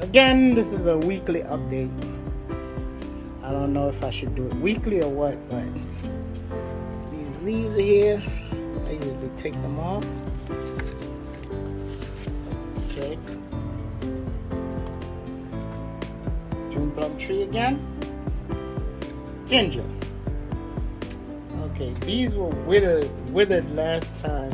Again, this is a weekly update. I don't know if I should do it weekly or what, but these leaves here, I usually take them off. Okay. June plum tree again. Ginger. Okay, these were withered last time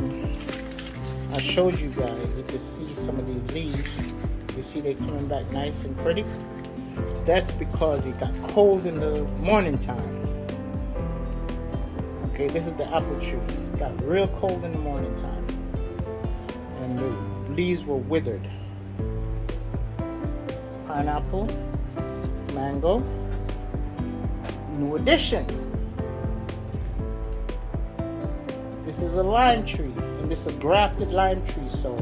I showed you guys. You could see some of these leaves. You see they coming back nice and pretty. That's because it got cold in the morning time. Okay, this is the apple tree. It got real cold in the morning time, and the leaves were withered. Pineapple, mango, new addition. This is a lime tree, and this is a grafted lime tree, so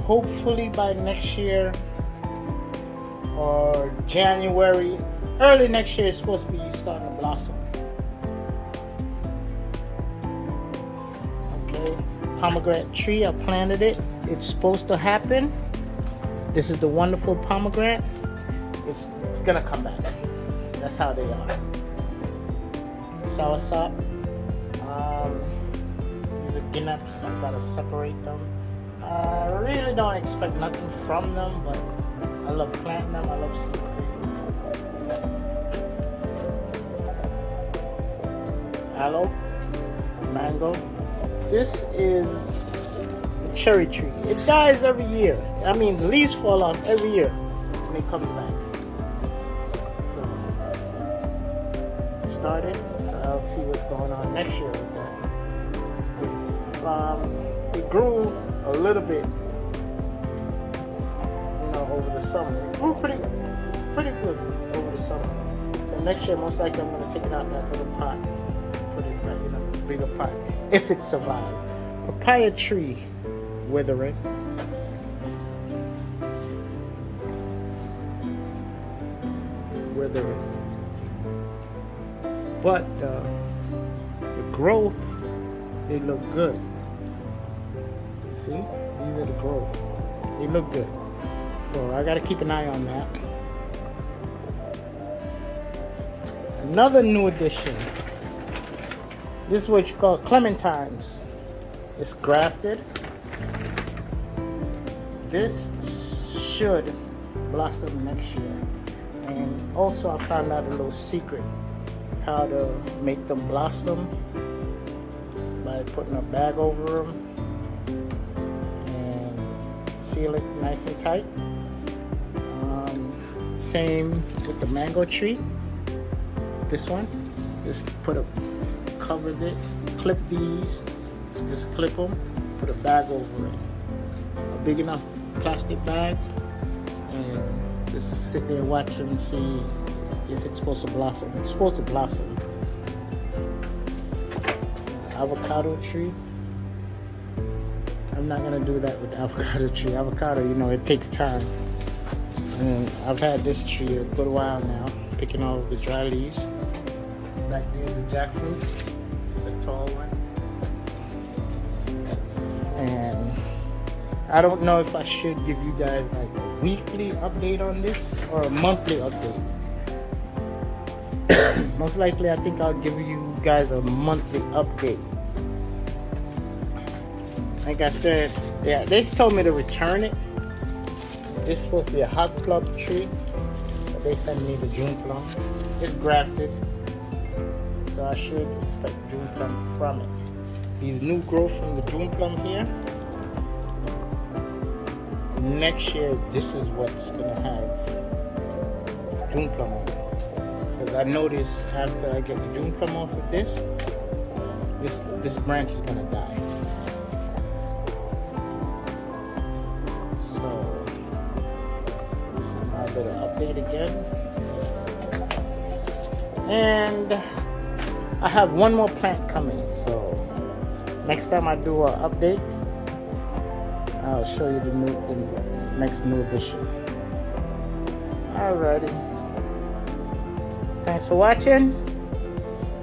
hopefully by next year or January, early next year, it's supposed to be starting to blossom. Okay, pomegranate tree, I planted it. It's supposed to happen. This is the wonderful pomegranate. It's gonna come back. That's how they are. Soursop. These are guineps. I gotta separate them. I really don't expect nothing from them, but I love planting them. I love seeing them. Aloe, mango. This is a cherry tree. It dies every year. I mean, the leaves fall off every year, and it comes back. So, it started. So I'll see what's going on next year with that. If it grew a little bit, over the summer. It grew pretty good over the summer. So next year, most likely, I'm going to take it out that little pot, put it back in a bigger pot, if it survives. Papaya tree, withering. But the growth, they look good. See, these are the growth. They look good. So I got to keep an eye on that. Another new addition. This is what you call clementines. It's grafted. This should blossom next year. And also I found out a little secret how to make them blossom by putting a bag over them and seal it nice and tight. Same with the mango tree. This one, just covered it, clip these, just clip them, put a bag over it, a big enough plastic bag, and just sit there watching and see if it's supposed to blossom. It's supposed to blossom. Avocado tree. I'm not gonna do that with the avocado tree. Avocado, it takes time. And I've had this tree a good while now, picking all of the dry leaves. Back there's the jackfruit, the tall one. And I don't know if I should give you guys like a weekly update on this or a monthly update. Most likely, I think I'll give you guys a monthly update. Like I said, yeah, they told me to return it. This is supposed to be a hot plum tree, but they sent me the June plum. It's grafted, so I should expect June plum from it. These new growth from the June plum here. Next year, this is what's gonna have June plum on it. Because I noticed after I get the June plum off of this branch is gonna die. Little update again, and I have one more plant coming, so next time I do an update, I'll show you the next new addition. Alrighty, thanks for watching,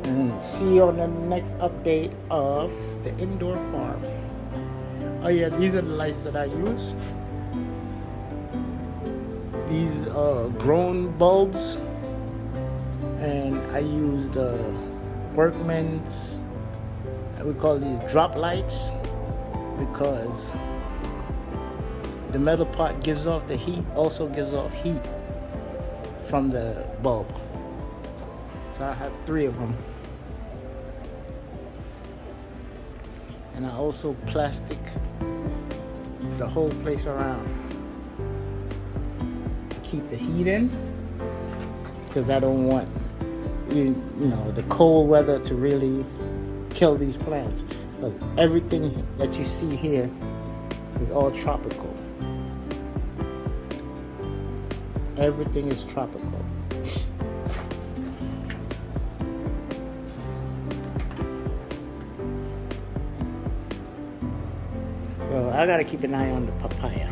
and see you on the next update of the indoor farm. Oh yeah, these are the lights that I use. these grown bulbs, and I used Workman's, we call these drop lights, because the metal part gives off the heat, also gives off heat from the bulb. So I have 3 of them. And I also plastic the whole place around. Keep the heat in, because I don't want you know, the cold weather to really kill these plants. But everything that you see here is all tropical. Everything is tropical. So I gotta keep an eye on the papaya.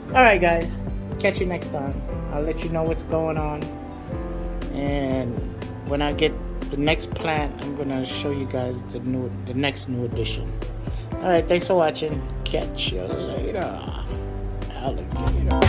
Alright guys, catch you next time. I'll let you know what's going on. And when I get the next plant, I'm gonna show you guys the next new addition. Alright, thanks for watching. Catch you later. Alligator.